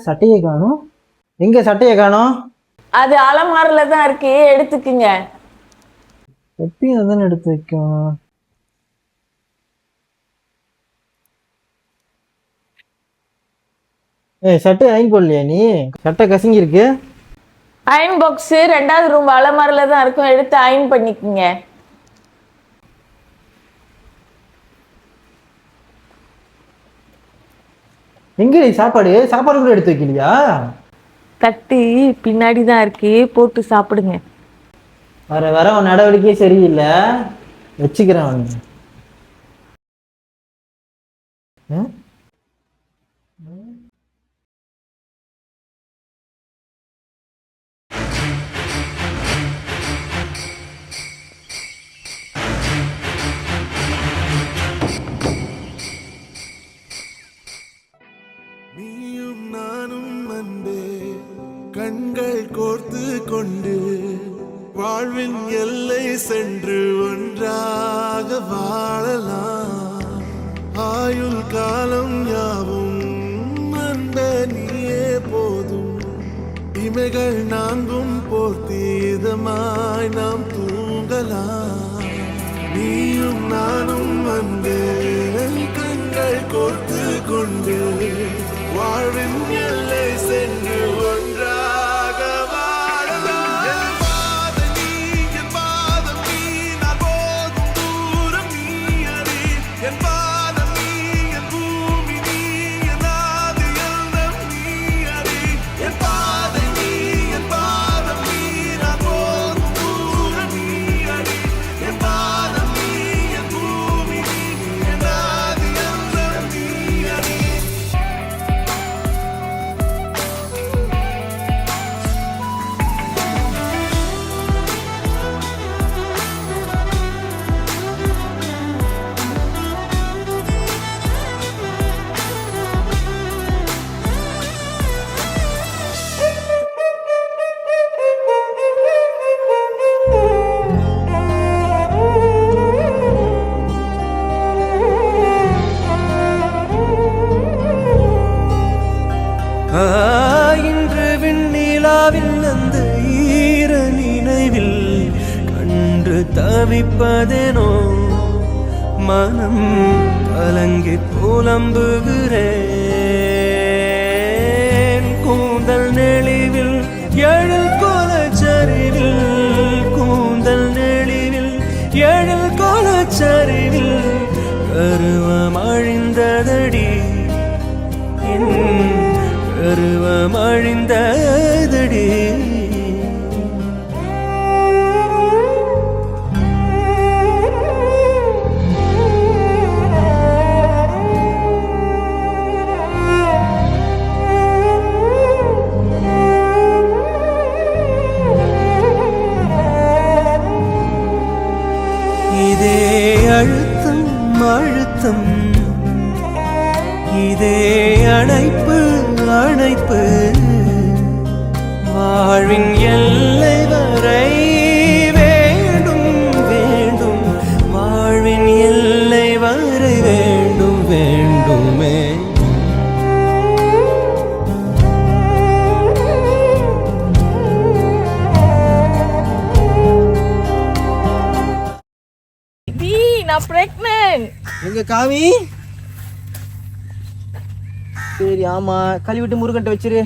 சட்டையை காணும். எங்க சட்டையை காணும்? அது அலமாரில தான் இருக்கு, எடுத்துக்குங்க. எப்பயும் அதானே எடுத்து வைக்கும். சட்டை அயன் போடலையா நீ? சட்டை கசங்கி இருக்கு. அயன் பாக்ஸ் 2வது ரூம் அலமாரில தான் இருக்கும், எடுத்து அயன் பண்ணிக்கங்க. எங்க சாப்பாடு கூட எடுத்து வைக்கலையா? தட்டு பின்னாடி தான் இருக்கு, போட்டு சாப்பிடுங்க. வர வர உன் நடவடிக்கையே சரியில்லை, வச்சுக்கிறேன் அவனு. நீயும் நானும் அன்பே கண்கள் கோர்த்து கொண்டு வாழ்வின் எல்லை சென்று ஒன்றாக வாழலாம். ஆயுள் காலம் யாவும் அன்பே நீயே போதும். இமைகள் நான்கும் போர்த்தி இதமாய் நாம் தூங்கலாம். நீயும் நானும் அன்பே கண்கள் கோர்த்து கொண்டு வாழ்வின் எல்லை சென்று ஒன்றாக வாழலாம். என் பாதம் நீ, என் பாதம் நீ, நான் போகும் தூரம் நீ அறி. என் பாதம் நீ, என் பூமி நீ, என் ஆதி எல்லாம் நீ அறி. என் பாதம் நீ, என் பாதம் நீ, நான் போகும் தூரம் நீ அறி. என் பாதம் நீ, என் பூமி நீ, என் ஆதி எல்லாம் நீ அறி. இன்று விண்ணிலாவில் அந்த ஈர நினைவில் கண்டு தவிப்பதேனோ மனம் கலங்கி புலம்புகிறேன். கூந்தல் நெளிவில் எழில் கோலச்சரிவில், கூந்தல் நெளிவில் எழில் கோலச்சரிவில் கருவம் அழிந்ததடி, கருவம் அழிந்ததடி. இதே அழுத்தம் அழுத்தம், இதே அணைப்பு அணைப்பு, வாழ்வின் எல்லை வரை வேண்டும் வேண்டும், வாழ்வின் எல்லை வரை வேண்டும் வேண்டுமே. நான் பிரெக்னன்ட். எங்க காவி? சரி, ஆமா, கழுவிட்டு முருகன்ட்ட வச்சிரு.